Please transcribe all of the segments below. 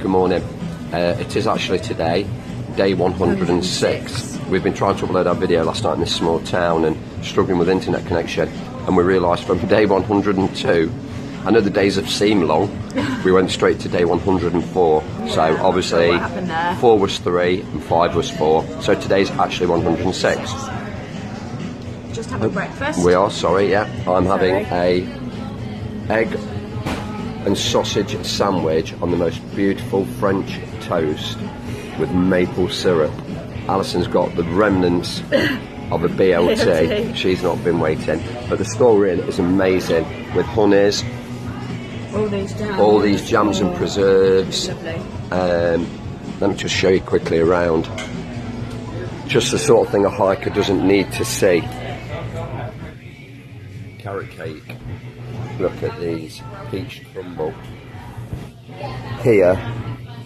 Good morning. It is actually today, day 106. We've been trying to upload our video last night in this small town and struggling with internet connection, and we realised from day 102, I know the days have seemed long, we went straight to day 104. Yeah, so obviously 4 was 3 and 5 was 4, so today's actually 106. Just having breakfast. We are, sorry, yeah. I'm having a egg and sausage sandwich on the most beautiful French toast with maple syrup. Alison's got the remnants of a BLT. She's not been waiting, but the store we're in is amazing with honeys, all these jams and preserves. Let me just show you quickly around. Just the sort of thing a hiker doesn't need to see. Carrot cake. Look at these. Peach crumble. Here,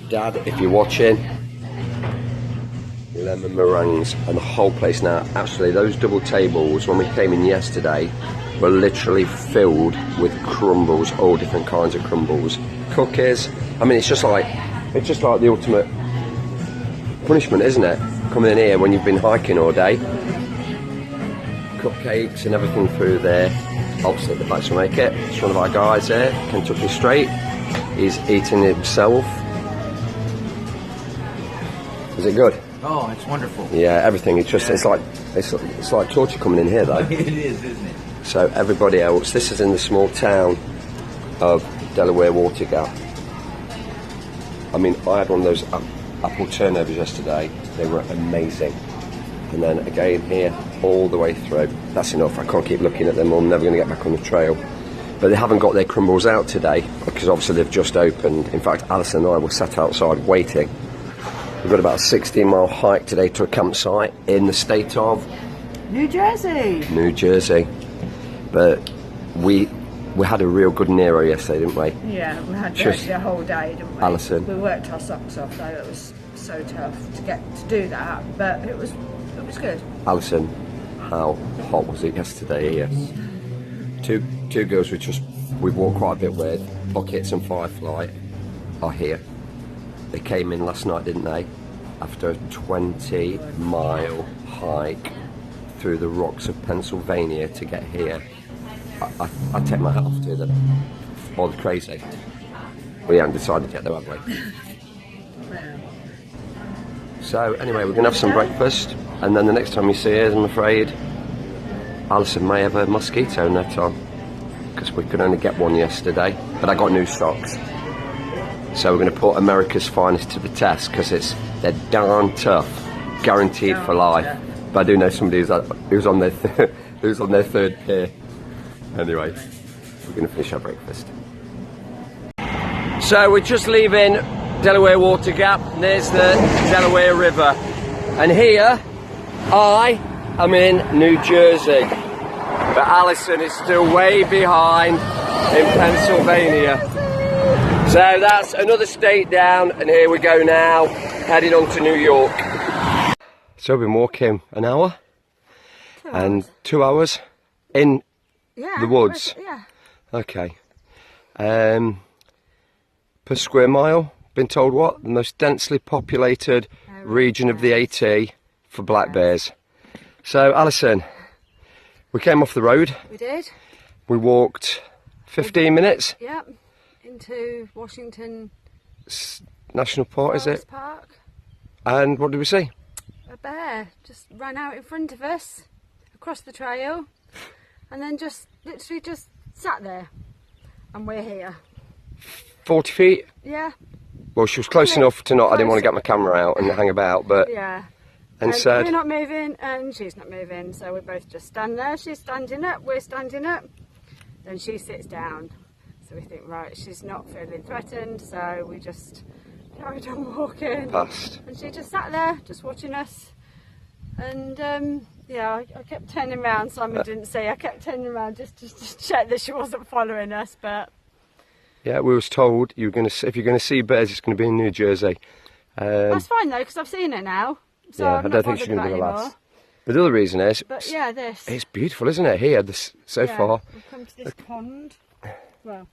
Dad, if you're watching, lemon meringues, and the whole place now. Actually, those double tables when we came in yesterday were literally filled with crumbles, all different kinds of crumbles, cookies. I mean, it's just like the ultimate punishment, isn't it? Coming in here when you've been hiking all day. Cupcakes and everything through there. Obviously, the bikes will make it. It's one of our guys there, Kentucky Straight. He's eating it himself. Is it good? Oh, it's wonderful. Yeah, everything. It's just it's like torture coming in here, though. It is, isn't it? So everybody else, this is in the small town of Delaware Water Gap. I mean, I had one of those apple turnovers yesterday. They were amazing. And then again here, all the way through. That's enough. I can't keep looking at them. I'm never going to get back on the trail. But they haven't got their crumbles out today because obviously they've just opened. In fact, Alison and I were sat outside waiting. We've got about a 16-mile hike today to a campsite in the state of New Jersey. New Jersey. But we had a real good Nero yesterday, didn't we? Yeah, we had the whole day, didn't we? Alison. We worked our socks off, though. It was so tough to get to do that, but it was good. Alison, how hot was it yesterday here? Two girls we've walked quite a bit with, Pockets and Firefly, are here. They came in last night, didn't they? After a 20-mile hike through the rocks of Pennsylvania to get here. I take my hat off to them. All the crazy. We haven't decided yet though, have we? So anyway, we're going to have some breakfast, and then the next time you see us, I'm afraid, Alison may have a mosquito net on, because we could only get one yesterday, but I got new socks. So we're going to put America's Finest to the test, because they're darn tough, guaranteed for life. But I do know somebody who's on their third pair. Anyway, we're going to finish our breakfast. So we're just leaving Delaware Water Gap. There's the Delaware River, and here I am in New Jersey, but Alison is still way behind in Pennsylvania. So that's another state down, and here we go now, heading on to New York. So we've been walking an hour and 2 hours in the woods. Yeah. Okay. Per square mile, been told what? The most densely populated region of the AT for black bears. So Alison, we came off the road. We did. We walked 15 minutes. Yep. Into Washington National Park, is it? Park. And what did we see? A bear just ran out in front of us, across the trail, and then literally just sat there. And we're here. 40 feet? Yeah. Well, she was close enough to not, I didn't want to get my camera out and hang about, but... Yeah. And said... We're not moving, and she's not moving, so we both just stand there. She's standing up, we're standing up. Then she sits down. So we think, right, she's not feeling threatened, so we just carried on walking. Past. And she just sat there, just watching us. And yeah, I kept turning around. Simon didn't see. I kept turning around just to check that she wasn't following us. But yeah, we was told if you're going to see bears, it's going to be in New Jersey. That's fine though, because I've seen it now. So yeah, I'm I don't think she's going to be the anymore. last. But the other reason is, but yeah, it's beautiful, isn't it? Here, so far. We've come to this pond. Well,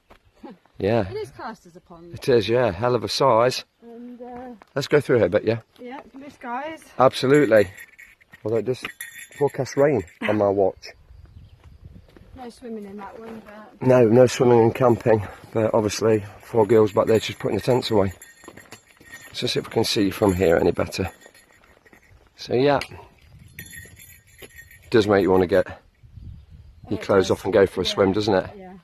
yeah, it is classed as a pond. it is. Yeah, hell of a size. Let's go through here a bit, yeah? Yeah, this guys. Absolutely. Although it does forecast rain on my watch. No swimming in that one, but... No swimming and camping, but obviously 4 girls back there just putting the tents away. So see if we can see from here any better. So yeah, does make you want to get your clothes off and go for a swim, doesn't it? Yeah.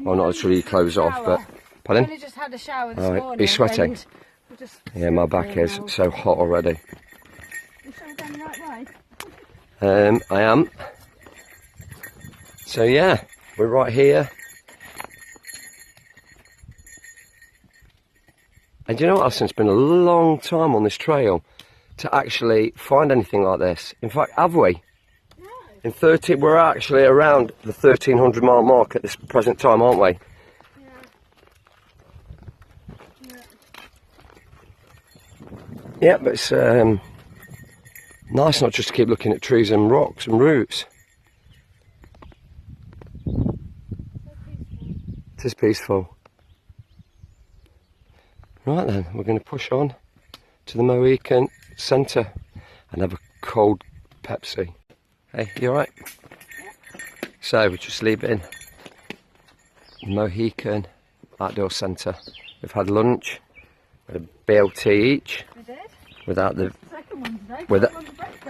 Well, not actually your clothes off, but... I Pardon? only just had a shower this Alright, morning. are you sweating? and we're just Yeah, my back is so hot already. You sure we're going the right way? I am. So yeah, we're right here. And you know what, Alison, it's been a long time on this trail to actually find anything like this. In fact, have we? No. In 30, we're actually around the 1300 mile mark at this present time, aren't we? Yeah. Yeah, but it's nice not just to keep looking at trees and rocks and roots. It is peaceful. Right then, we're going to push on to the Mohican Centre and have a cold Pepsi. Hey, you alright? Yeah. So we're just leaving Mohican Outdoor Centre. We've had lunch with a BLT each. We did. Without the... Second one today. With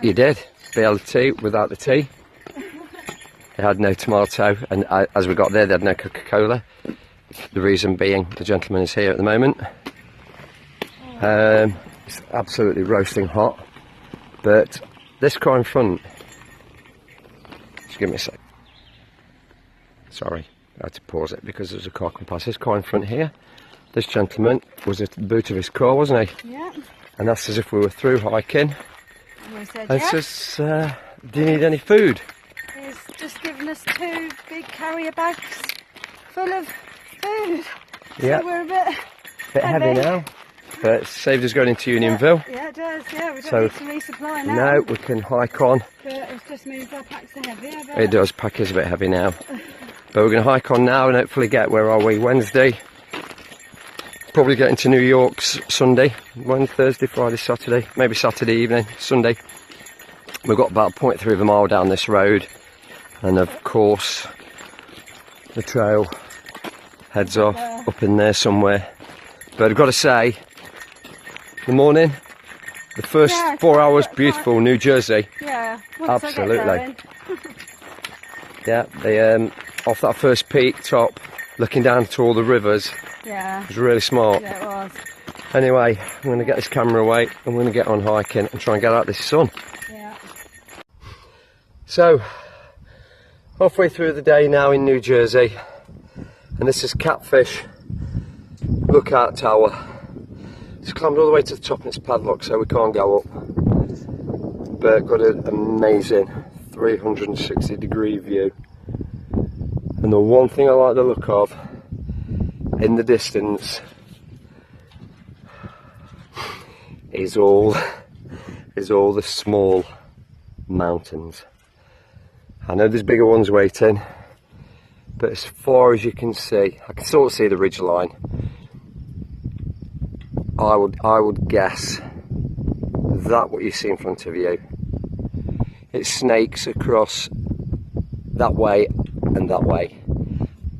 you did. BLT without the tea. They had no tomato, and as we got there, they had no Coca-Cola. The reason being, the gentleman is here at the moment. It's absolutely roasting hot, but this car in front, just give me a sec, sorry, I had to pause it because there's a car coming past. This car in front here, this gentleman was at the boot of his car, wasn't he? Yeah. And asked us if we were through hiking, And we said and yeah. says, do you need any food? He's just given us 2 big carrier bags full of food. Yeah. So we're a bit Heavy now, but it saved us going into Unionville. Yeah, it does. Yeah, we don't So, need to resupply now. No, we can hike on. But it just means our packs are heavier. But It does, pack is a bit heavy now. But we're going to hike on now and hopefully get, where are we, Wednesday. Probably get into New York Sunday, Wednesday, Thursday, Friday, Saturday, maybe Saturday evening, Sunday. We've got about 0.3 of a mile down this road. And of course, the trail heads off up in there somewhere. But I've got to say, the morning, the first 4 hours, beautiful, New Jersey. Yeah, once Absolutely. I get Yeah, they off that first peak top, looking down to all the rivers. Yeah. It was really smart. Yeah, it was. Anyway, I'm going to get this camera away and we're going to get on hiking and try and get out this sun. Yeah. So, halfway through the day now in New Jersey, and this is Catfish Lookout Tower. It's climbed all the way to the top and it's padlocked, so we can't go up. But got an amazing 360-degree view. And the one thing I like the look of, in the distance, is all the small mountains. I know there's bigger ones waiting, but as far as you can see, I can sort of see the ridge line. I would guess that what you see in front of you, it snakes across that way and that way.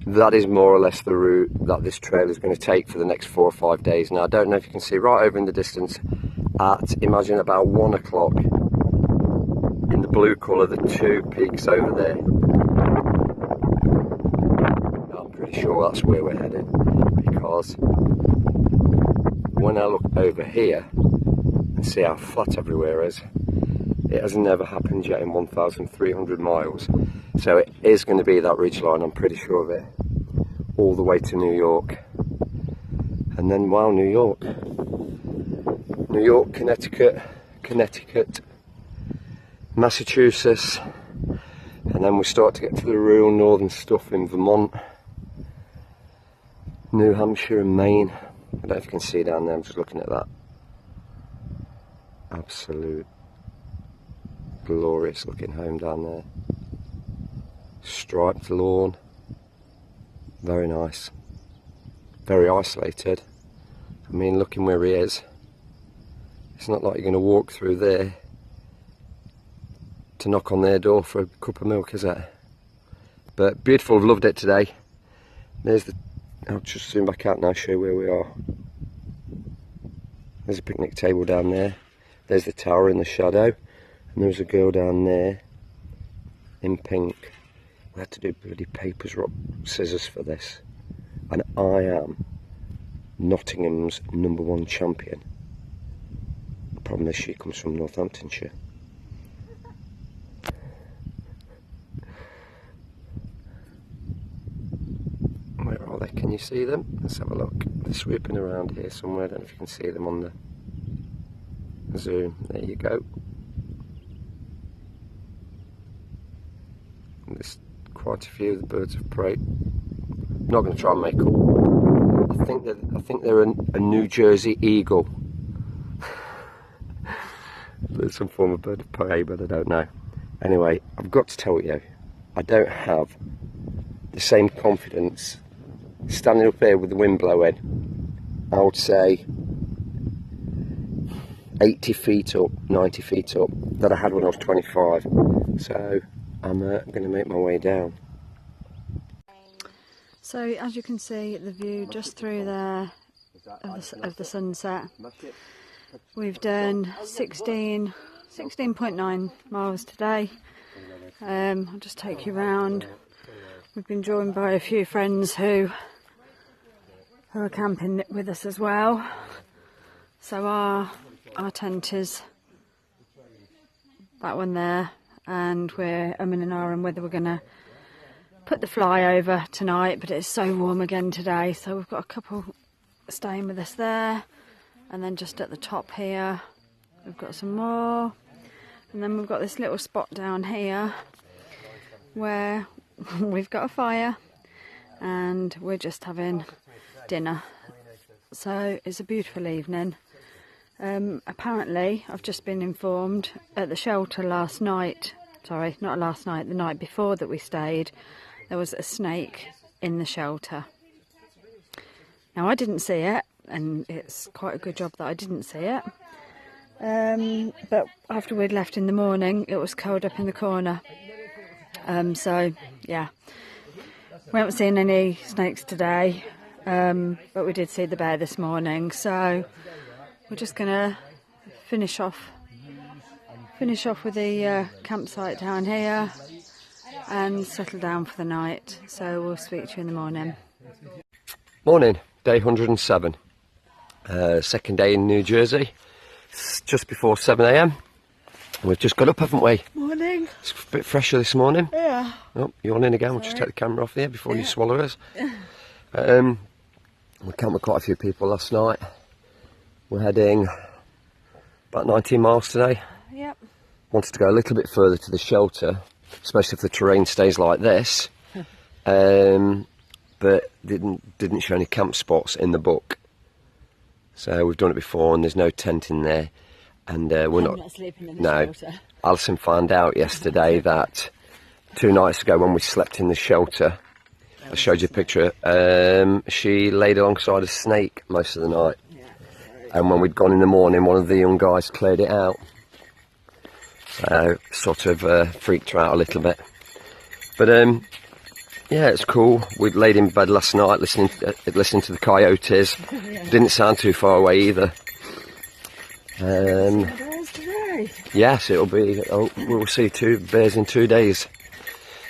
That is more or less the route that this trail is going to take for the next 4 or 5 days. Now I don't know if you can see right over in the distance at, imagine about 1 o'clock, in the blue colour, the 2 peaks over there. I'm pretty sure that's where we're headed, because when I look over here and see how flat everywhere is, it has never happened yet in 1,300 miles. So it is going to be that ridgeline, I'm pretty sure of it, all the way to New York. And then, wow, New York, Connecticut, Massachusetts, and then we start to get to the real northern stuff in Vermont, New Hampshire and Maine. I don't know if you can see down there, I'm just looking at that. Absolute glorious looking home down there. Striped lawn, very nice, very isolated. I mean, looking where he is, It's not like you're going to walk through there to knock on their door for a cup of milk, is it? But beautiful, I've loved it today. There's the, I'll just zoom back out now, show you where we are. There's a picnic table down there. There's the tower in the shadow. And there's a girl down there in pink. We had to do bloody papers, rock, scissors for this. And I am Nottingham's #1 champion. The problem is she comes from Northamptonshire. Where are they? Can you see them? Let's have a look. They're swooping around here somewhere. I don't know if you can see them on the zoom. There you go. And there's quite a few of the birds of prey. I'm not going to try and make up. I think they're a New Jersey eagle. There's some form of bird of prey, but I don't know. Anyway, I've got to tell you, I don't have the same confidence standing up there with the wind blowing. I would say 80 feet up, 90 feet up, that I had when I was 25. So I'm going to make my way down. So as you can see, the view just through there of the sunset. We've done 16.9 miles today. I'll just take you round. We've been joined by a few friends who are camping with us as well. So our tent is that one there, and we're umming and ahhing whether we're going to put the fly over tonight, but it's so warm again today, so we've got a couple staying with us there, and then just at the top here we've got some more, and then we've got this little spot down here where we've got a fire and we're just having dinner. So it's a beautiful evening. Apparently I've just been informed at the shelter last night, sorry, not last night, the night before that we stayed, there was a snake in the shelter. Now I didn't see it, and it's quite a good job that I didn't see it. But after we'd left in the morning, it was curled up in the corner. So yeah, we haven't seen any snakes today, but we did see the bear this morning. So we're just gonna finish off with the campsite down here and settle down for the night. So we'll speak to you in the morning. Morning, day 107. Second day in New Jersey. It's just before 7 AM. We've just got up, haven't we? Morning. It's a bit fresher this morning. Yeah. Oh, yawning again. We'll just take the camera off there before you swallow us. We camped with quite a few people last night. We're heading about 19 miles today. Yep. Wanted to go a little bit further to the shelter, especially if the terrain stays like this. But didn't show any camp spots in the book. So we've done it before, and there's no tent in there, and we're not sleeping in the shelter. Alison found out yesterday that 2 nights ago when we slept in the shelter, I showed you a picture, she laid alongside a snake most of the night. Yeah. And when we'd gone in the morning, one of the young guys cleared it out. So sort of freaked her out a little bit. But yeah, it's cool. We laid in bed last night listening to the coyotes. Yeah. Didn't sound too far away either. Bears today. Yes, it'll be. We'll see 2 bears in 2 days.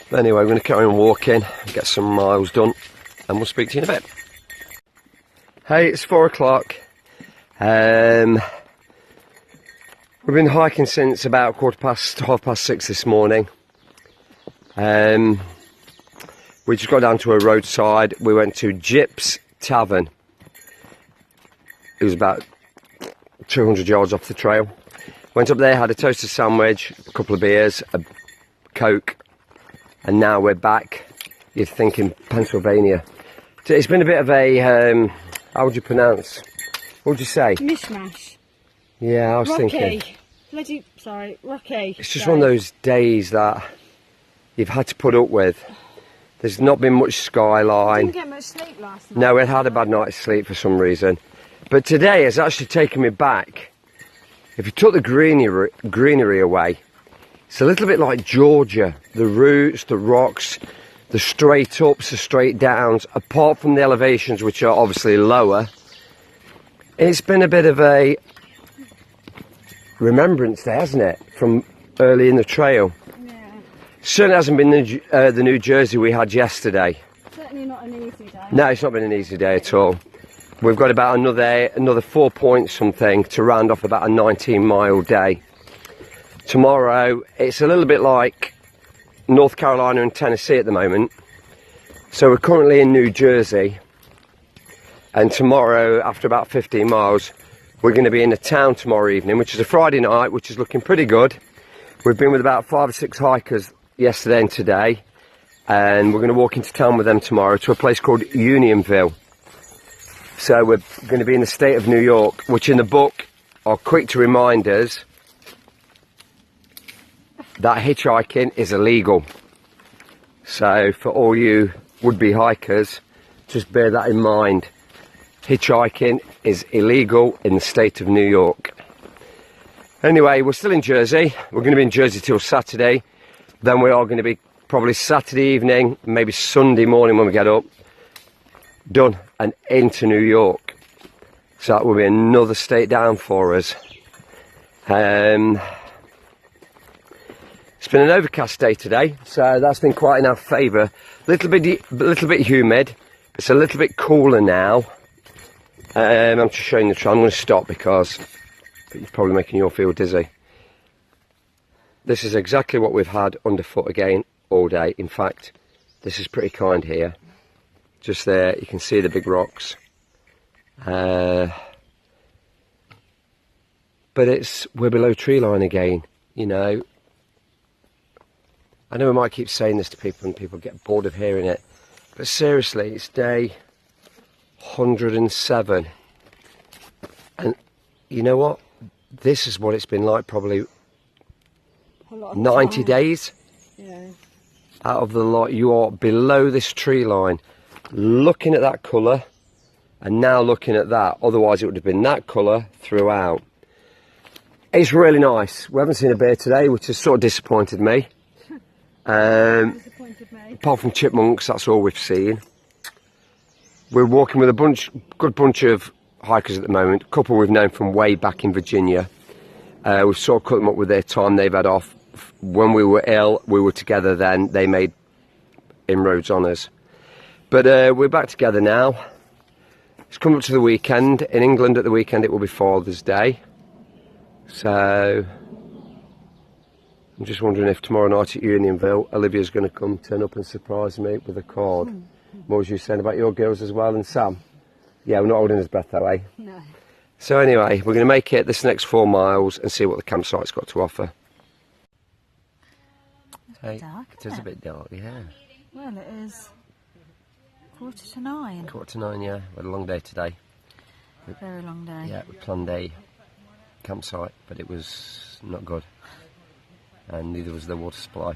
But anyway, we're going to carry on walking, get some miles done, and we'll speak to you in a bit. Hey, it's 4 o'clock. We've been hiking since about 6:15 this morning. We just got down to a roadside. We went to Jip's Tavern. It was about 200 yards off the trail. Went up there, had a toasted sandwich, a couple of beers, a Coke, and now we're back. You'd think in Pennsylvania. It's been a bit of a, how would you pronounce? What would you say? Mishmash. Yeah, I was thinking. Rocky. It's just one of those days that you've had to put up with. There's not been much skyline. Didn't get much sleep last night. No, we had a bad night's sleep for some reason. But today has actually taken me back if you took the greenery away, it's a little bit like Georgia. The roots, the rocks, the straight ups, the straight downs, apart from the elevations, which are obviously lower. It's been a bit of a remembrance there, hasn't it, from early in the trail? Yeah. Certainly hasn't been the New Jersey we had yesterday. Certainly not an easy day. No, it's not been an easy day at all. We've got about another 4 points something to round off about a 19-mile day. Tomorrow, it's a little bit like North Carolina and Tennessee at the moment. So we're currently in New Jersey. And tomorrow, after about 15 miles, we're going to be in the town tomorrow evening, which is a Friday night, which is looking pretty good. We've been with about 5 or 6 hikers yesterday and today. And we're going to walk into town with them tomorrow to a place called Unionville. So we're going to be in the state of New York, which in the book are quick to remind us that hitchhiking is illegal. So for all you would-be hikers, just bear that in mind. Hitchhiking is illegal in the state of New York. Anyway, we're still in Jersey. We're going to be in Jersey till Saturday. Then we are going to be probably Saturday evening, maybe Sunday morning when we get up, done and into New York. So that will be another state down for us. It's been an overcast day today, so that's been quite in our favour. Little bit humid. It's a little bit cooler now. I'm just showing the trail. I'm going to stop because it's probably making you all feel dizzy. This is exactly what we've had underfoot again all day. In fact, this is pretty kind here. Just there, you can see the big rocks. But we're below tree line again, you know. I know we might keep saying this to people and people get bored of hearing it. But seriously, it's day 107. And you know what? This is what it's been like probably 90 days. Yeah. Out of the lot, you are below this tree line, looking at that colour, and now looking at that. Otherwise, it would have been that colour throughout. It's really nice. We haven't seen a bear today, which has sort of disappointed me. Disappointed me. Apart from chipmunks, that's all we've seen. We're walking with a good bunch of hikers at the moment. A couple we've known from way back in Virginia. We've sort of cut them up with their time they've had off. When we were ill, we were together then. They made inroads on us. But we're back together now. It's come up to the weekend. In England at the weekend it will be Father's Day. So I'm just wondering if tomorrow night at Unionville, Olivia's going to turn up and surprise me with a card. What was you saying about your girls as well, and Sam? Yeah, we're not holding his breath though, eh? No. So anyway, we're going to make it this next 4 miles and see what the campsite's got to offer. Hey, dark, it is a bit dark, yeah. Well, it is 9:15. 9:45, yeah. We had a long day today. Very long day. Yeah, we planned a campsite, but it was not good. And neither was the water supply.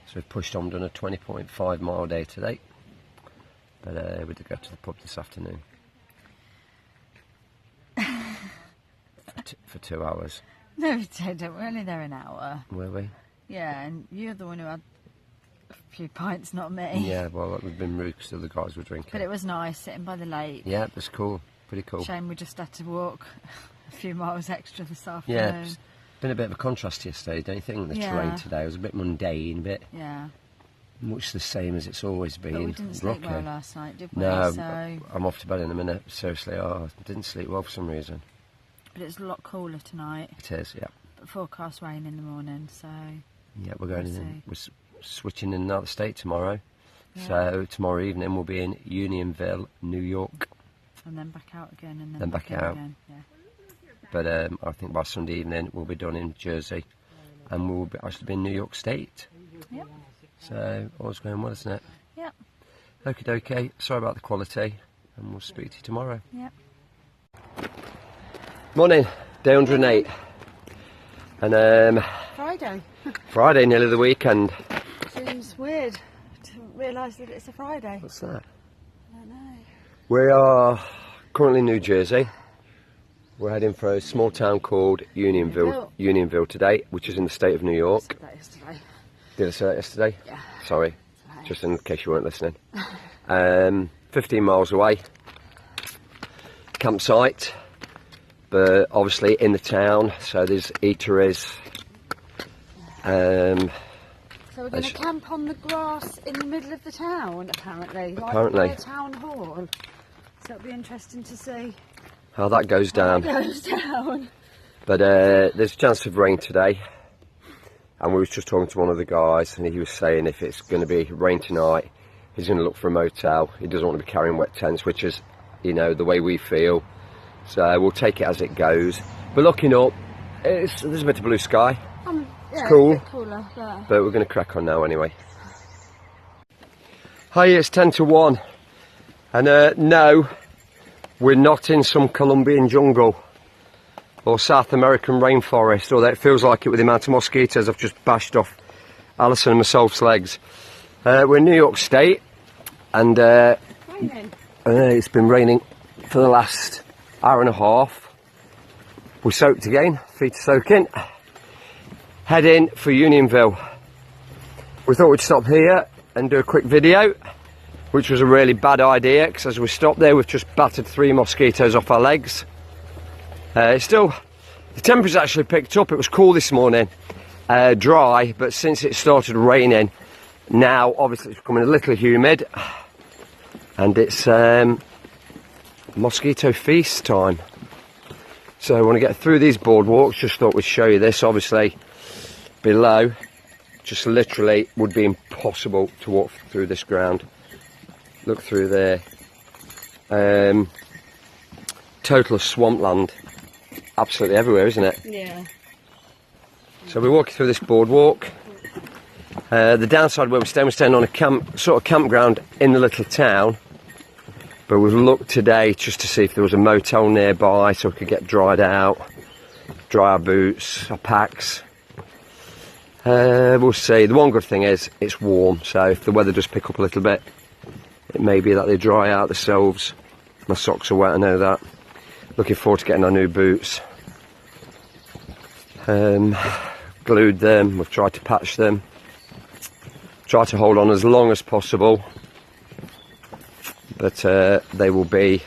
So we've pushed on, done a 20.5 mile day today. But we did go to the pub this afternoon. for 2 hours. No, we didn't. We're only there an hour. Were we? Yeah, and you're the one who had a few pints, not me. Yeah, well, we've been rude because the other guys were drinking. But it was nice sitting by the lake. Yeah, it was cool. Pretty cool. Shame we just had to walk a few miles extra this afternoon. Yeah, it's been a bit of a contrast yesterday, don't you think? The terrain today was a bit mundane, a bit much the same as it's always been. But we didn't sleep well last night, did we? No, so... I'm off to bed in a minute. Seriously, I didn't sleep well for some reason. But it's a lot cooler tonight. It is, yeah. But forecast rain in the morning, so... Yeah, we're going in. We're switching in another state tomorrow. Yeah. So tomorrow evening we'll be in Unionville, New York. And then back out again, and then back in out. again. Yeah. But I think by Sunday evening we'll be done in Jersey, and we'll actually be in New York State. Yep. So all's going well, isn't it? Yep. Okie dokie. Sorry about the quality, and we'll speak to you tomorrow. Yep. Morning, day 108, and Friday. Friday, nearly the weekend. Seems weird to realise that it's a Friday. What's that? I don't know. We are currently in New Jersey. We're heading for a small town called Unionville today, which is in the state of New York. I said that yesterday. Did I say that yesterday? Yeah. Sorry, Right. just in case you weren't listening. 15 miles away. Campsite, but obviously in the town, so there's eateries. So we're going to camp on the grass in the middle of the town, apparently. Apparently. Like the town hall. So it'll be interesting to see How that goes down. how it goes down. But there's a chance of rain today. And we was just talking to one of the guys, and he was saying if it's going to be rain tonight, he's going to look for a motel. He doesn't want to be carrying wet tents, which is, you know, the way we feel. So we'll take it as it goes. But looking up, there's a bit of blue sky. Yeah, cool. It's a bit cooler, But we're going to crack on now anyway. Hi, it's 10 to 1. And no, we're not in some Colombian jungle or South American rainforest, although it feels like it with the amount of mosquitoes I've just bashed off Alison and myself's legs. We're in New York State, and raining. It's been raining for the last hour and a half. We're soaked again, feet are soaking. Heading for Unionville. We thought we'd stop here and do a quick video, which was a really bad idea, because as we stopped there we've just battered 3 mosquitoes off our legs. The temperature's actually picked up. It was cool this morning, dry, but since it started raining, now obviously it's becoming a little humid, and it's mosquito feast time. So I want to get through these boardwalks. Just thought we'd show you this. Obviously below, just literally would be impossible to walk through this ground. Look through there. Total of swampland. Absolutely everywhere, isn't it? Yeah. So we're walking through this boardwalk. The downside where we're staying on a sort of campground in the little town. But we've looked today just to see if there was a motel nearby so we could get dried out, dry our boots, our packs. We'll see. The one good thing is it's warm, so if the weather does pick up a little bit, it may be that they dry out themselves. My socks are wet, I know that. Looking forward to getting our new boots. Glued them, we've tried to patch them. Tried to hold on as long as possible. But they will be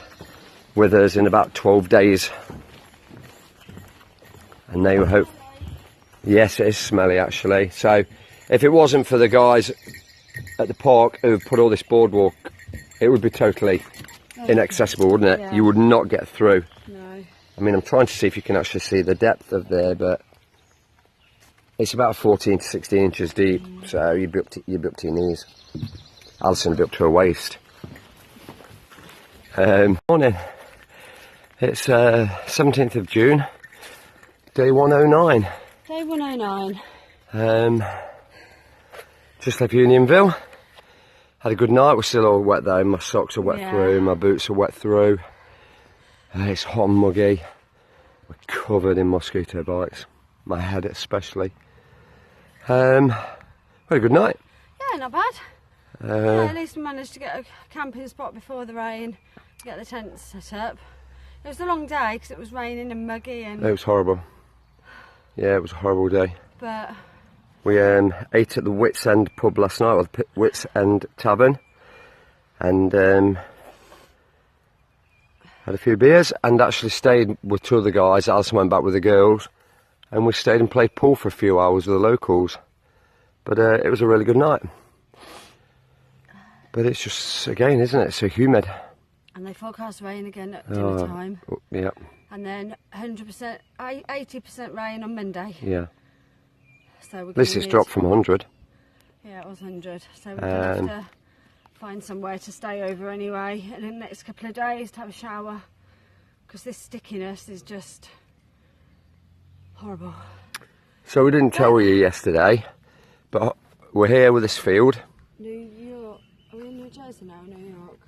with us in about 12 days. And they will hope... Yes, it is smelly actually. So if it wasn't for the guys at the park who put all this boardwalk, it would be totally inaccessible, wouldn't it? Yeah. You would not get through. No. I mean, I'm trying to see if you can actually see the depth of there, but it's about 14 to 16 inches deep, so you'd be up to your knees. Alison would be up to her waist. Morning. It's 17th of June, day 109. Day 109. Just left Unionville. Had a good night. We're still all wet though. My socks are wet through, my boots are wet through. It's hot and muggy. We're covered in mosquito bites. My head especially. Had a good night. Yeah, not bad. Yeah, at least we managed to get a camping spot before the rain, get the tents set up. It was a long day because it was raining and muggy and... It was horrible. Yeah, it was a horrible day. But... We ate at the Wits End pub last night, or the Wits End Tavern, and had a few beers, and actually stayed with 2 other guys. Alison went back with the girls, and we stayed and played pool for a few hours with the locals. But it was a really good night. But it's just, again, isn't it, so humid. And they forecast rain again at dinner time. Yeah. And then 100%, 80% rain on Monday. Yeah. So we're At least it's dropped from 100. Yeah, it was 100. So we're going to have to find somewhere to stay over anyway in the next couple of days to have a shower. Because this stickiness is just horrible. So we didn't tell you yesterday, but we're here with this field. New York. Are we in New Jersey now or New York?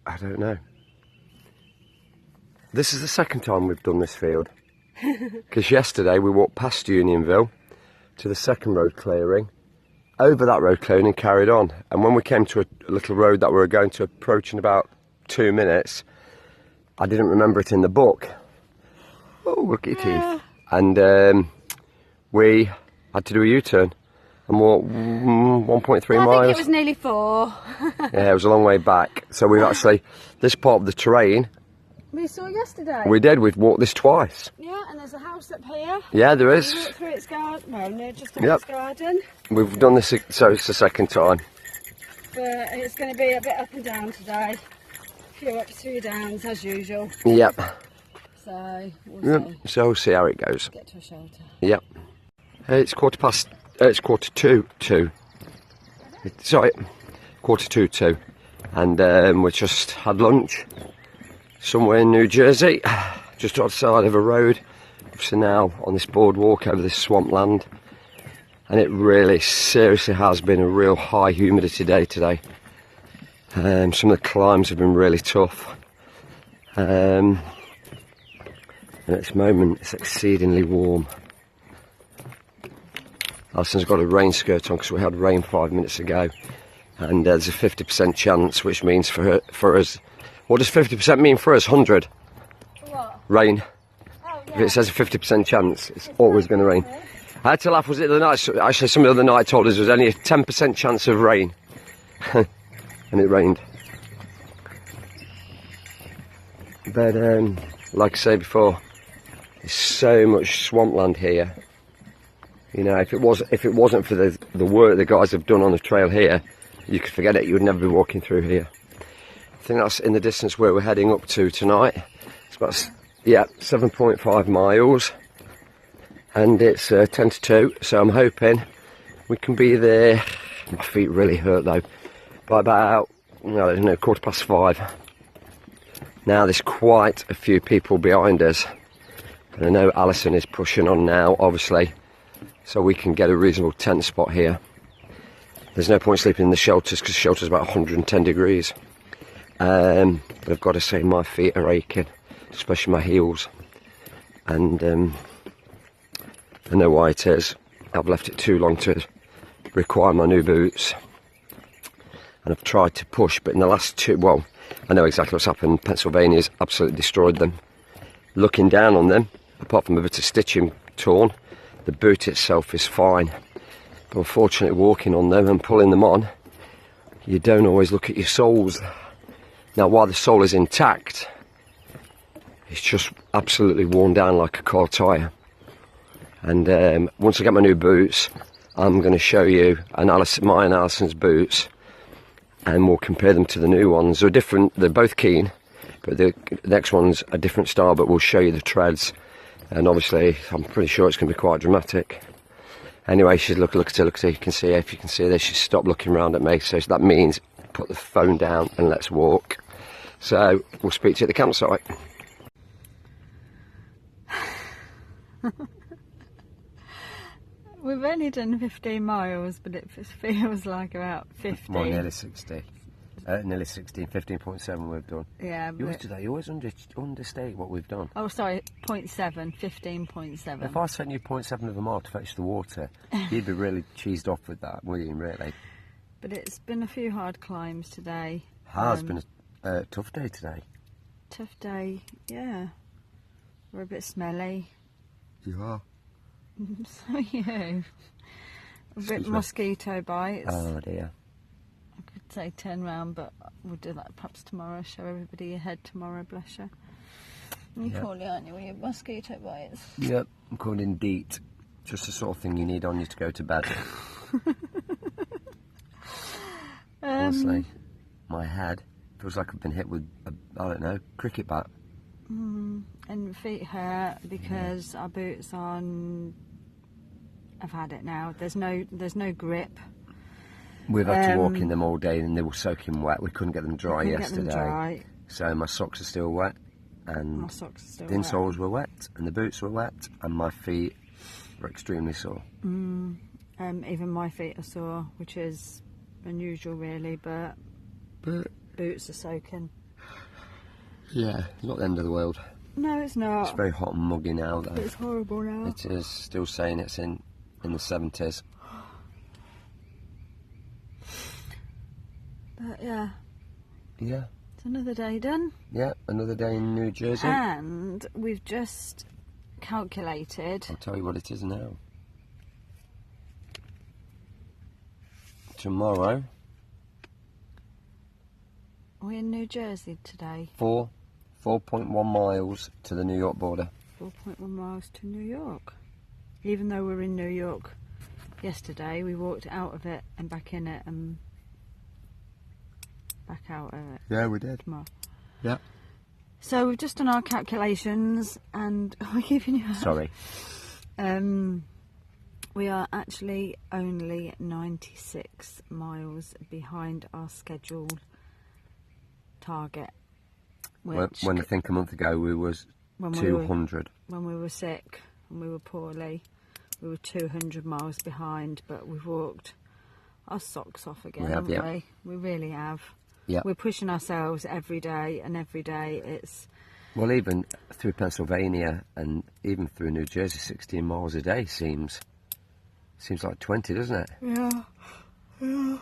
I don't know. This is the second time we've done this field. Because yesterday we walked past Unionville to the second road clearing, over that road clearing and carried on. And when we came to a little road that we were going to approach in about 2 minutes, I didn't remember it in the book. Oh, look at your teeth. And we had to do a U-turn and walk 1.3 miles. I think it was nearly 4. Yeah, it was a long way back. So we've actually, this part of the terrain, We saw yesterday. we did, we've walked this twice. Yeah, and there's a house up here. Yeah, there We is. walked through its garden. No, no, just through Yep. its garden. We've done this, so it's the second time. But it's going to be a bit up and down today. A few ups, few downs, as usual. Yep. So, we'll Yep. see. So we'll see how it goes. Get to a shelter. Yep. It's it's quarter to 2. Sorry, quarter to 2. And we just had lunch somewhere in New Jersey, just outside of a road. So now on this boardwalk over this swampland. And it really, seriously has been a real high humidity day today. Some of the climbs have been really tough. And at this moment, it's exceedingly warm. Alison's got a rain skirt on because we had rain 5 minutes ago. And there's a 50% chance, which means for us... What does 50% mean for us? 100? What? Rain. Oh, If it says a 50% chance, it's always going to rain. I had to laugh, was it the night? Actually, some of the other night told us there was only a 10% chance of rain. And it rained. But, like I said before, there's so much swampland here. You know, if it wasn't for the work the guys have done on the trail here, you could forget it, you would never be walking through here. I think that's in the distance where we're heading up to tonight. It's about, 7.5 miles. And it's 10 to 2, so I'm hoping we can be there. My feet really hurt though. By about, I don't know, 5:15. Now there's quite a few people behind us. And I know Alison is pushing on now, obviously, so we can get a reasonable tent spot here. There's no point sleeping in the shelters because the shelter's about 110 degrees. But I've got to say my feet are aching, especially my heels. And I know why it is. I've left it too long to require my new boots. And I've tried to push, but in the last 2, well, I know exactly what's happened. Pennsylvania's absolutely destroyed them. Looking down on them, apart from a bit of stitching torn, the boot itself is fine. But unfortunately, walking on them and pulling them on, you don't always look at your soles. Now, while the sole is intact, it's just absolutely worn down like a car tyre. And once I get my new boots, I'm going to show you mine and Alison's boots, and we'll compare them to the new ones. They're different, they're both keen, but the next one's a different style, but we'll show you the treads. And obviously, I'm pretty sure it's going to be quite dramatic. Anyway, she's look at her, you can see her. If you can see her, she's stopped looking around at me, so that means put the phone down and let's walk. So, we'll speak to you at the campsite. We've only done 15 miles, but it feels like about 50. Well, nearly 60. Nearly 16, 15.7 we've done. Yeah, You always but... do that, you always understate what we've done. Oh, sorry, 0.7, 15.7. If I sent you 0.7 of a mile to fetch the water, you'd be really cheesed off with that, wouldn't you, really? But it's been a few hard climbs today. Has been a tough day today. Tough day, yeah. We're a bit smelly. You are. So you. A bit mosquito bites. Oh dear. I could say turn round, but we'll do that perhaps tomorrow. Show everybody your head tomorrow, bless you. You poorly, aren't you, with your mosquito bites? Yep, I'm called in DEET. Just the sort of thing you need on you to go to bed. Honestly, my head feels like I've been hit with a, I don't know, cricket bat. And feet hurt because our boots on. I've had it now. There's no grip. We've had to walk in them all day and they were soaking wet. We couldn't get them dry yesterday. Get them dry. So my socks are still wet. And My socks are still the wet. insoles were wet and the boots were wet and my feet were extremely sore. Even my feet are sore, which is unusual really, but boots are soaking. Yeah, it's not the end of the world. No, it's not. It's very hot and muggy now though. It's horrible now. It is still saying it's in the 70s. But yeah, Yeah. it's another day done. Yeah, another day in New Jersey. And we've just calculated. I'll tell you what it is now. Tomorrow, We're in New Jersey today. 4.1 miles to the New York border. 4.1 miles to New York. Even though we're in New York yesterday, we walked out of it and back in it and back out of it Yeah, we did. tomorrow. Yeah. So we've just done our calculations and we're giving you Sorry. we are actually only 96 miles behind our scheduled target. Which When I think a month ago we was when 200. when we were sick and we were poorly, we were 200 miles behind, but we've walked our socks off again, We have, haven't yeah. we? We really have. Yeah. We're pushing ourselves every day, and every day it's... Well, even through Pennsylvania and even through New Jersey, 16 miles a day seems like 20, doesn't it? Yeah.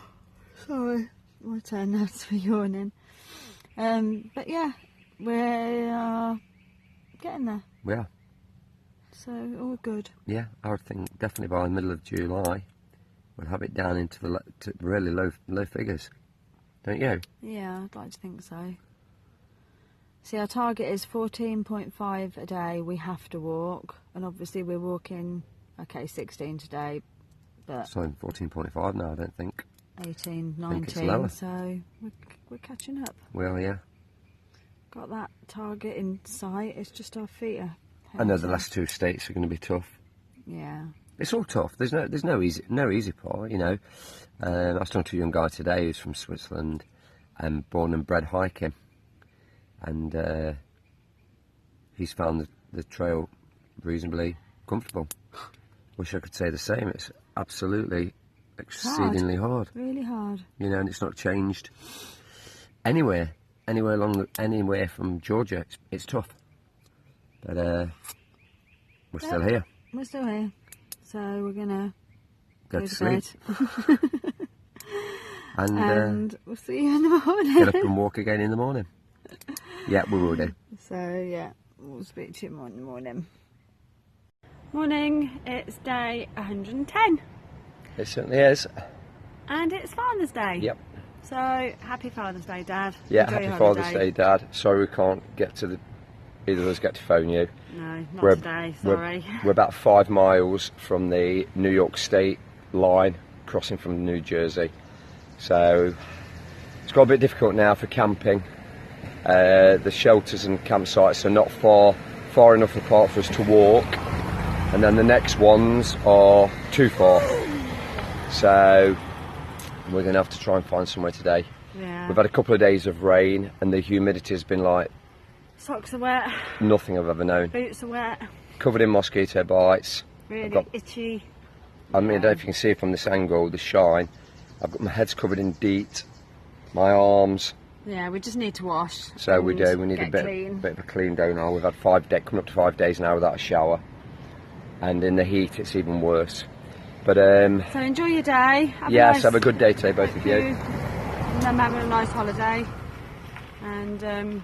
Sorry. My turn now to be yawning. But yeah, we are getting there. We are. So all good. Yeah, I would think definitely by the middle of July we'll have it down into the to really low figures, don't you? Yeah, I'd like to think so. See, our target is 14.5 a day. We have to walk, and obviously we're walking. Okay, 16 today, but It's only 14.5 now, I don't think. 18, think it's 19. lower. So we're catching up. Well, yeah. Got that target in sight. It's just our feet are. I know the last two states are going to be tough. Yeah. It's all tough. There's no easy part, you know. I was talking to a young guy today who's from Switzerland and born and bred hiking, and he's found the trail reasonably comfortable. Wish I could say the same. It's absolutely exceedingly hard. Really hard. You know, and it's not changed anywhere from Georgia. It's tough, but we're still here. We're still here. So we're gonna Go to to sleep bed. and And we'll see you in the morning. get up and walk again in the morning. Yeah, we will do. So yeah, we'll speak to you in the morning. Morning, it's day 110 It certainly is. and it's Father's Day. Yep. So happy Father's Day, Dad. Yeah, Enjoy happy your Father's holiday. Day, Dad. Sorry we can't get to either of us get to phone you. No, not We're- today, we're- sorry. We're about 5 miles from the New York State line, crossing from New Jersey. So it's got a bit difficult now for camping. The shelters and campsites are not far enough apart for us to walk, and then the next ones are too far. So we're going to have to try and find somewhere today. Yeah. We've had a couple of days of rain, and the humidity has been like Socks are wet, nothing I've ever known. boots are wet, Covered in mosquito bites. really got- itchy. I mean, I don't know if you can see from this angle, the shine. I've got my head's covered in DEET, my arms. Yeah, we just need to wash. So we and do. We need a get bit clean. of a clean down. We've had coming up to 5 days now without a shower, and in the heat it's even worse. But So enjoy your day. yes, have a good day today, both of you. And them having a nice holiday. And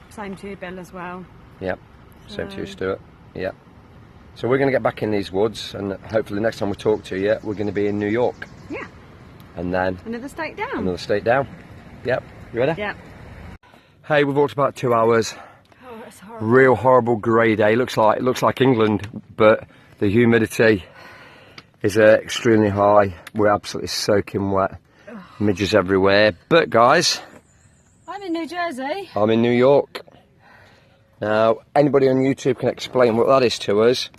same to you, Bill, as well. Yep. Same to you, So- Stuart. Yep. So we're going to get back in these woods, and hopefully next time we talk to you, we're going to be in New York, Yeah, and then another state down. another state down. Yep. You ready? Yeah. Hey, we've walked about 2 hours. Oh, it's horrible. Real horrible grey day. It looks like England, but the humidity is extremely high. We're absolutely soaking wet. Midges everywhere. But guys, I'm in New Jersey. I'm in New York. Now, anybody on YouTube can explain what that is to us,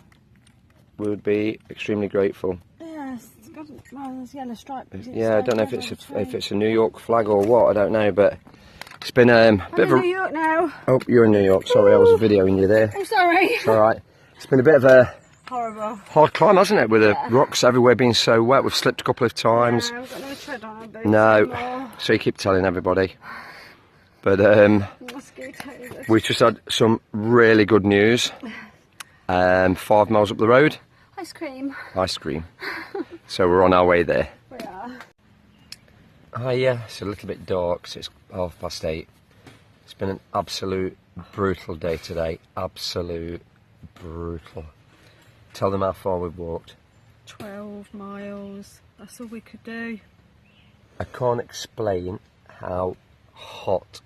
we would be extremely grateful. Yes, it's got there's yellow stripe. Yeah, I don't know if it's a New York flag or what. I don't know, but it's been a I'm bit in of New a. York now. Oh, you're in New York. Sorry, I was videoing you there. I'm sorry. It's all right. It's been a bit of a Horrible. hard climb, hasn't it? With the rocks everywhere being so wet, we've slipped a couple of times. Yeah, we've got no tread on our boots No, anymore. so you keep telling everybody. But Mosquitoes. we just had some really good news. 5 miles up the road, Ice cream. ice cream. So we're on our way there. We are. Oh yeah, it's a little bit dark, so it's 8:30. It's been an absolute brutal day today. Absolute brutal. Tell them how far we've walked. 12 miles. That's all we could do. I can't explain how hot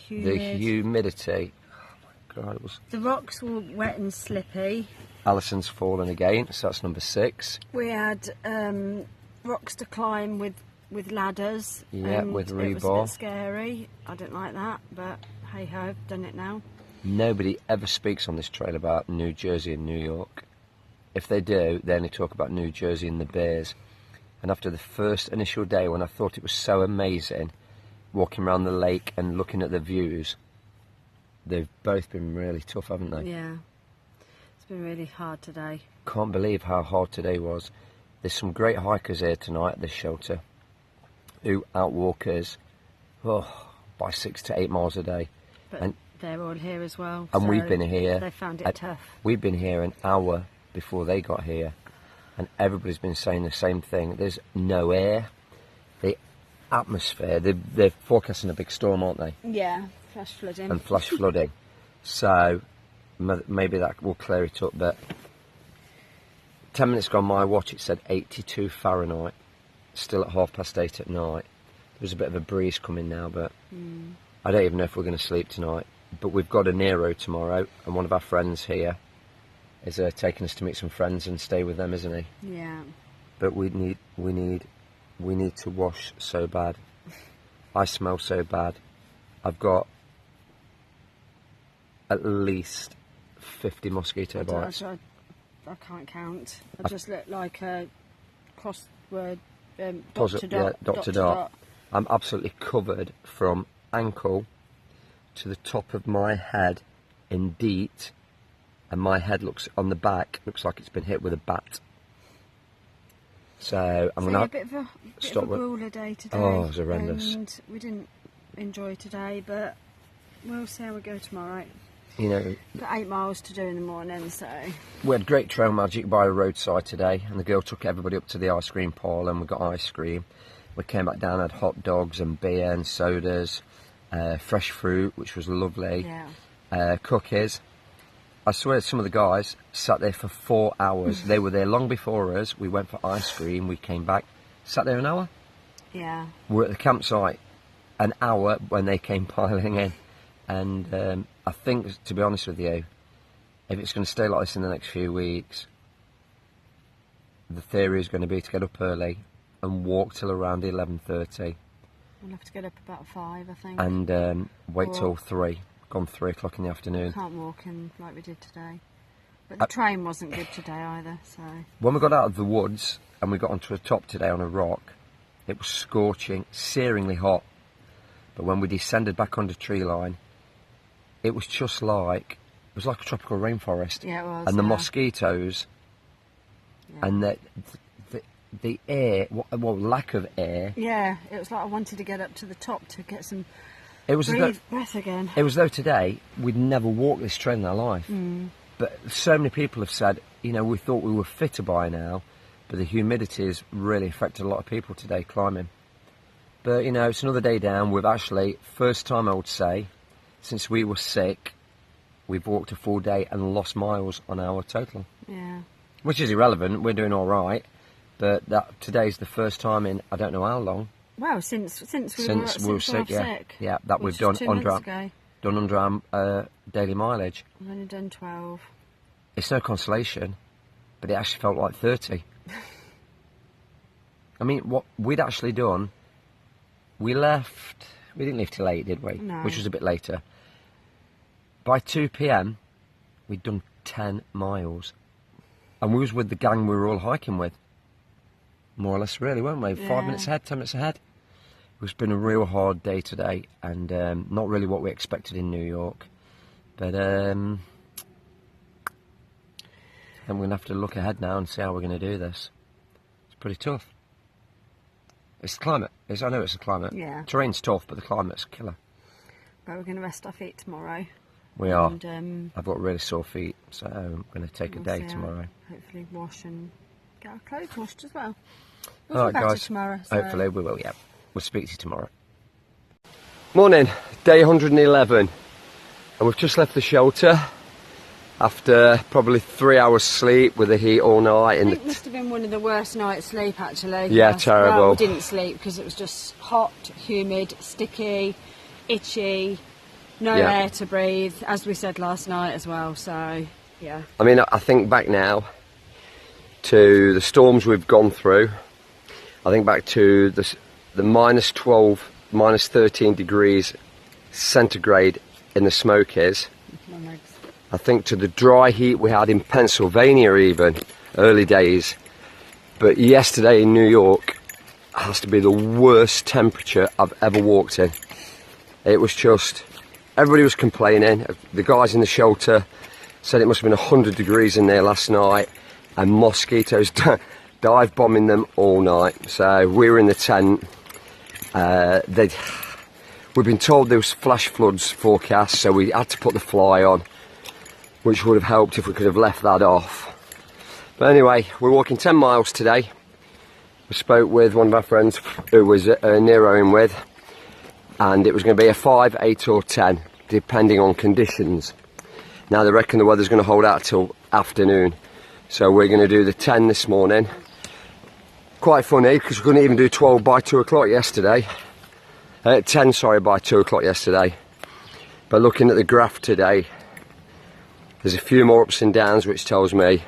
the humidity. Oh my God, it was. The rocks were wet and slippy. Alison's fallen again, so that's number 6. We had rocks to climb with ladders. Yeah, and with it was a rebar. bit scary. I didn't like that, but hey ho, I've done it now. Nobody ever speaks on this trail about New Jersey and New York. If they do, they only talk about New Jersey and the Bears. And after the first initial day, when I thought it was so amazing, walking around the lake and looking at the views, they've both been really tough, haven't they? Yeah, it's been really hard today. Can't believe how hard today was. There's some great hikers here tonight at this shelter who outwalk us by 6 to 8 miles a day. But and they're all here as well. And so we've been here. They found it tough. We've been here an hour before they got here, and everybody's been saying the same thing. There's no air. The atmosphere, they're forecasting a big storm, aren't they? Yeah, flash flooding. And flash flooding. So maybe that will clear it up. But 10 minutes ago on my watch, it said 82 Fahrenheit. Still at 8:30 at night. There's a bit of a breeze coming now, but I don't even know if we're going to sleep tonight. But we've got a Nero tomorrow, and one of our friends here is taking us to meet some friends and stay with them, isn't he? Yeah. But we need to wash so bad. I smell so bad. I've got at least 50 mosquito bites. I can't count. I just look like a crossword dot to dot. Dot to dot. I'm absolutely covered from ankle to the top of my head in DEET, and my head looks on the back looks like it's been hit with a bat. So I'm gonna a bit of a grueler day today. Oh, it was horrendous. And we didn't enjoy today, but we'll see how we go tomorrow. You know, Got 8 miles to do in the morning, so we had great trail magic by the roadside today, and the girl took everybody up to the ice cream parlour, and we got ice cream. We came back down, had hot dogs and beer and sodas, fresh fruit, which was lovely. yeah. Cookies. I swear some of the guys sat there for 4 hours. They were there long before us. We went for ice cream. We came back, sat there an hour. Yeah. We're at the campsite an hour when they came piling in. And I think, to be honest with you, if it's going to stay like this in the next few weeks, the theory is going to be to get up early and walk till around 11:30. We'll have to get up about 5, I think. And wait Or- till 3. Gone 3 o'clock in the afternoon. Can't walk in like we did today. But the train wasn't good today either, so... When we got out of the woods and we got onto a top today on a rock, it was scorching, searingly hot. But when we descended back onto tree line, it was just like, it was like a tropical rainforest. Yeah, it was. And the yeah. mosquitoes Yeah. and the air, well, lack of air. Yeah, it was like I wanted to get up to the top to get some It was breath again. It was though today we'd never walked this trail in our life. But so many people have said, you know, we thought we were fitter by now, but the humidity has really affected a lot of people today climbing. But, you know, it's another day down. We've actually, first time I would say, since we were sick, we've walked a full day and lost miles on our total. Yeah. Which is irrelevant, we're doing all right. But today's the first time in I don't know how long. Well, since we were sick, yeah. sick. Yeah, that Which we've done was 2 under months ago. our daily mileage. I've only done 12. It's no consolation, but it actually felt like 30. I mean, what we'd actually done, we didn't leave till 8, did we? No. Which was a bit later. By 2 p.m, we'd done 10 miles. And we was with the gang we were all hiking with. More or less, really, weren't we? 5 minutes ahead, 10 minutes ahead. It's been a real hard day today, and not really what we expected in New York. But and we're going to have to look ahead now and see how we're going to do this. It's pretty tough. It's the climate. I know it's the climate. Yeah. Terrain's tough, but the climate's killer. But we're going to rest our feet tomorrow. We are. And, I've got really sore feet, so I'm going to take a we'll day see how- tomorrow. Hopefully wash and get our clothes washed as well. We'll All feel right, better guys. tomorrow. So. Hopefully we will, yeah. We'll speak to you tomorrow. Morning, day 111. And we've just left the shelter. after probably 3 hours sleep with the heat all night. I think it must have been one of the worst nights sleep actually. Yeah, Yes. terrible. Well, we didn't sleep because it was just hot, humid, sticky, itchy, no Yeah. air to breathe, as we said last night as well, so yeah. I mean, I think back now to the storms we've gone through. I think back to the minus 12, minus 13 degrees centigrade in the Smokies. My legs. I think to the dry heat we had in Pennsylvania even, early days. But yesterday in New York has to be the worst temperature I've ever walked in. It was just, everybody was complaining. The guys in the shelter said it must have been 100 degrees in there last night, and mosquitoes dive bombing them all night. So we were in the tent. We've been told there was flash floods forecast, so we had to put the fly on, which would have helped if we could have left that off. But anyway, we're walking 10 miles today. We spoke with one of our friends who was Neroing with, and it was going to be a 5, 8 or 10, depending on conditions. Now they reckon the weather's going to hold out till afternoon, so we're going to do the 10 this morning. Quite funny, because we couldn't even do 12 by 2 o'clock yesterday. 10, sorry, by 2 o'clock yesterday. But looking at the graph today, there's a few more ups and downs, which tells me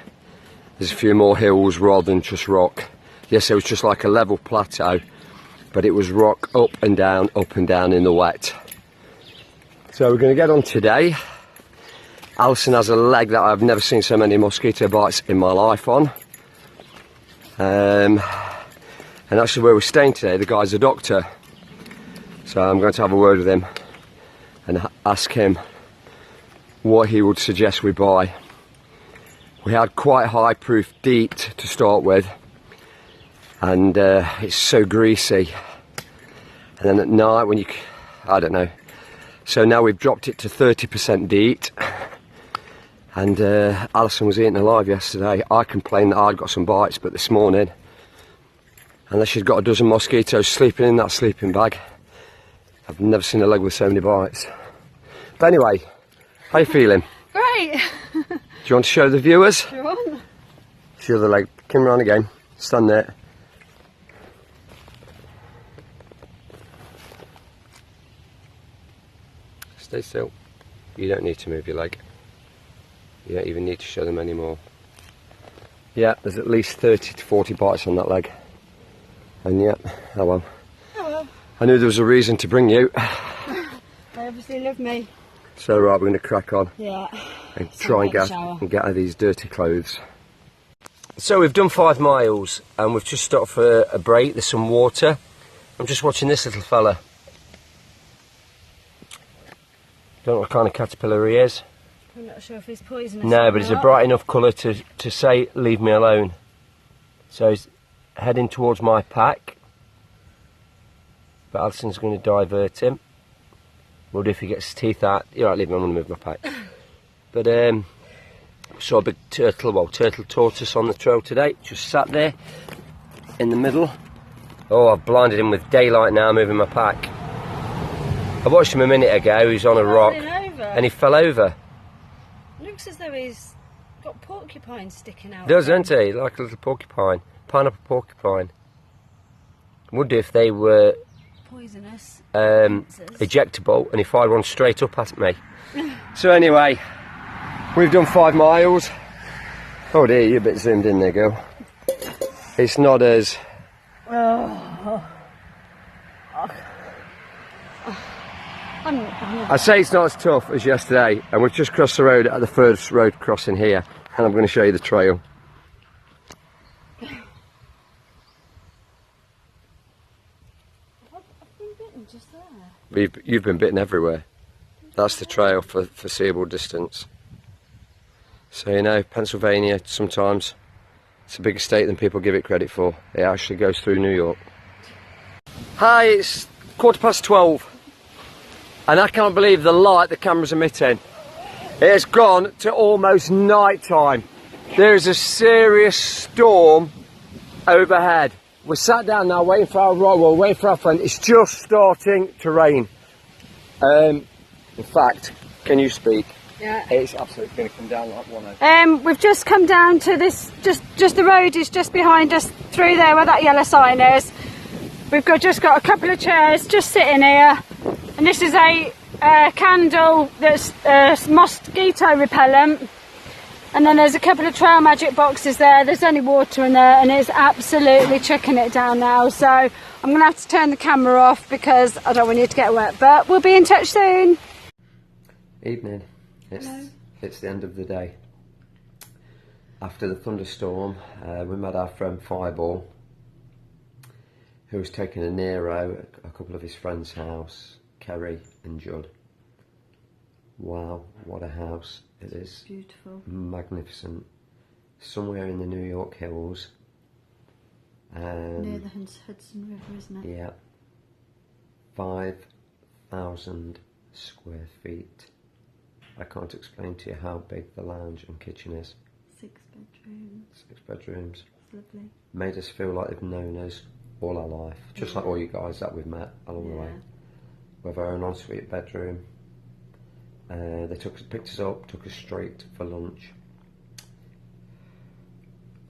there's a few more hills rather than just rock. Yes, it was just like a level plateau, but it was rock up and down in the wet. So we're going to get on today. Alison has a leg that I've never seen so many mosquito bites in my life on. And actually where we're staying today, the guy's a doctor. So I'm going to have a word with him and ask him what he would suggest we buy. We had quite high proof DEET to start with, and it's so greasy. And then at night when you, I don't know. So now we've dropped it to 30% DEET. And Alison was eaten alive yesterday. I complained that I'd got some bites, but this morning, unless she'd got a dozen mosquitoes sleeping in that sleeping bag, I've never seen a leg with so many bites. But anyway, how you feeling? Great! Do you want to show the viewers? You're on. Show the leg. Come round again. Stand there. Stay still. You don't need to move your leg. You don't even need to show them anymore. Yeah, there's at least 30 to 40 bites on that leg. And yeah, oh well. Oh well. I knew there was a reason to bring you. They obviously love me. So right, we're going to crack on. Yeah. And So try and take a get shower. out of these dirty clothes. So we've done 5 miles and we've just stopped for a break. There's some water. I'm just watching this little fella. Don't know what kind of caterpillar he is. I'm not sure if he's poisonous. No, or but he's a not. bright enough colour to say, leave me alone. So he's heading towards my pack. But Alison's going to divert him. What if he gets his teeth out? You're right, leave me, I'm going to move my pack. But saw a big turtle, well, turtle tortoise on the trail today. Just sat there in the middle. Oh, I've blinded him with daylight now, moving my pack. I watched him a minute ago, he's on a rock. Over. And he fell over. Looks as though he's got porcupines sticking out. Does, of him. doesn't he? Like a little porcupine. Pineapple porcupine. Would do if they were Poisonous. ejectable and he fired one straight up at me. So anyway, we've done 5 miles. Oh dear, you're a bit zoomed in there, girl. It's not as... I say it's not as tough as yesterday, and we've just crossed the road at the first road crossing here, and I'm going to show you the trail. I've been bitten just there. You've been bitten everywhere. That's the trail for foreseeable distance. So you know, Pennsylvania sometimes it's a bigger state than people give it credit for. It actually goes through New York. Hi, it's 12:15. And I can't believe the light the camera's emitting. It has gone to almost night time. There is a serious storm overhead. We're sat down now waiting for our friend. It's just starting to rain. In fact, can you speak? Yeah. It's absolutely going to come down like one. We've just come down to this, just the road is just behind us through there where that yellow sign is. We've just got a couple of chairs just sitting here, and this is a candle that's mosquito repellent, and then there's a couple of Trail Magic boxes there. There's only water in there, and it's absolutely chucking it down now, so I'm going to have to turn the camera off because I don't want you to get wet, but we'll be in touch soon. Evening. It's the end of the day. After the thunderstorm, we met our friend Fireball, who was taking a Nero at a couple of his friends' house, Kerry and Judd. Wow, what a house it is. Beautiful. Magnificent. Somewhere in the New York hills. Near the Hudson River, isn't it? Yeah. 5,000 square feet. I can't explain to you how big the lounge and kitchen is. 6 bedrooms. 6 bedrooms. It's lovely. Made us feel like they've known us all our life, just like all you guys that we've met along the way. With our own ensuite bedroom. They picked us up, took us straight for lunch.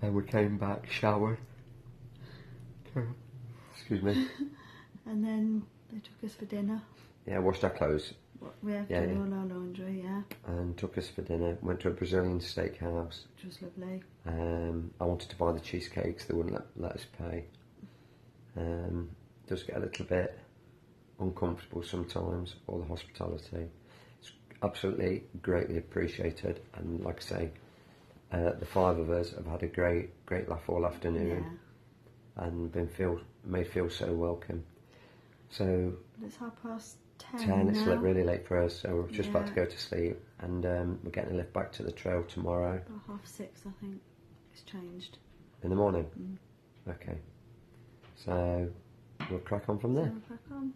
And we came back, showered. Excuse me. And then they took us for dinner. Yeah, washed our clothes. We have to do all our laundry, yeah. And took us for dinner. Went to a Brazilian steakhouse. Which was lovely. I wanted to buy the cheesecakes, they wouldn't let us pay. Does get a little bit uncomfortable sometimes, all the hospitality. It's absolutely greatly appreciated, and like I say, the 5 of us have had a great laugh all afternoon, and been made feel so welcome. So it's 10:30 10. It's now. really late for us, so we're just about to go to sleep, and we're getting a lift back to the trail tomorrow. About 6:30, I think. It's changed. In the morning? Okay. So we'll crack on from there. So crack on.